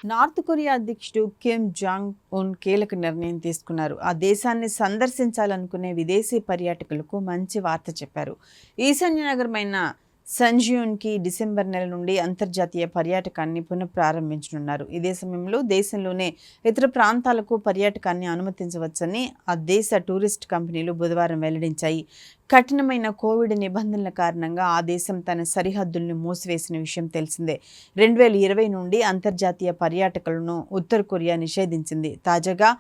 North Korea అధ్యక్షుడు Kim Jong Un కీలక నిర్ణయం తీసుకున్నారు. ఆ దేశాన్ని సందర్శించాలనుకునే విదేశీ పర్యాటకులకు మంచి వార్త చెప్పారు. ఈశాన్య నగరమైన సంజియోన్కి డిసెంబర్ నెల నుండి అంతర్జాతీయ పర్యాటకాన్ని పునఃప్రారంభించనున్నారు. ఇదే సమయంలో దేశంలోనే ఇతర ప్రాంతాలకు పర్యాటకాన్ని అనుమతించవచ్చని ఆ దేశ టూరిస్ట్ కంపెనీలు బుధవారం వెల్లడించాయి. కఠినమైన కోవిడ్ నిబంధనల కారణంగా ఆ దేశం తన సరిహద్దుల్ని మూసివేసిన విషయం తెలిసిందే. 2020 నుండి అంతర్జాతీయ పర్యాటకులను ఉత్తర కొరియా నిషేధించింది. తాజాగా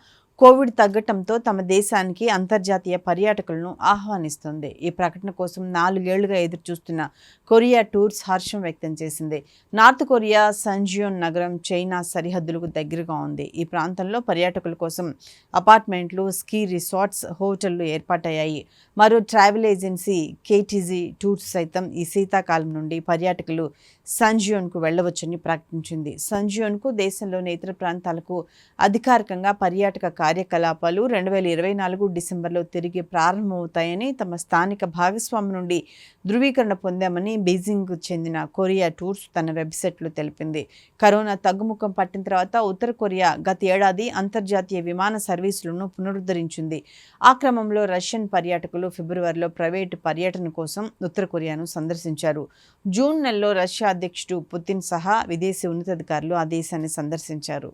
కోవిడ్ తగ్గటంతో తమ దేశానికి అంతర్జాతీయ పర్యాటకులను ఆహ్వానిస్తుంది. ఈ ప్రకటన కోసం 4 ఏళ్లుగా ఎదురుచూస్తున్న కొరియా టూర్స్ హర్షం వ్యక్తం చేసింది. నార్త్ కొరియా సంజియోన్ నగరం చైనా సరిహద్దులకు దగ్గరగా ఉంది. ఈ ప్రాంతంలో పర్యాటకుల కోసం అపార్ట్మెంట్లు, స్కీ రిసార్ట్స్, హోటళ్లు ఏర్పాటయ్యాయి. మరో ట్రావెల్ ఏజెన్సీ కేటీజీ టూర్స్ సైతం ఈ శీతాకాలం నుండి పర్యాటకులు సంజియోన్కు వెళ్లవచ్చని ప్రకటించింది. సంజియోన్కు దేశంలోని ఇతర ప్రాంతాలకు అధికారికంగా పర్యాటక కార్యకలాపాలు 2024 డిసెంబర్లో తిరిగి ప్రారంభమవుతాయని తమ స్థానిక భాగస్వామి నుండి ధృవీకరణ పొందామని బీజింగ్కు చెందిన కొరియా టూర్స్ తన వెబ్సైట్లో తెలిపింది. కరోనా తగ్గుముఖం పట్టిన తర్వాత ఉత్తర కొరియా గత ఏడాది అంతర్జాతీయ విమాన సర్వీసులను పునరుద్ధరించింది. ఆ క్రమంలో రష్యన్ పర్యాటకులు ఫిబ్రవరిలో ప్రైవేటు పర్యటన కోసం ఉత్తర కొరియాను సందర్శించారు. జూన్ నెలలో రష్యా అధ్యక్షుడు పుతిన్ సహా విదేశీ ఉన్నతాధికారులు ఆ దేశాన్ని సందర్శించారు.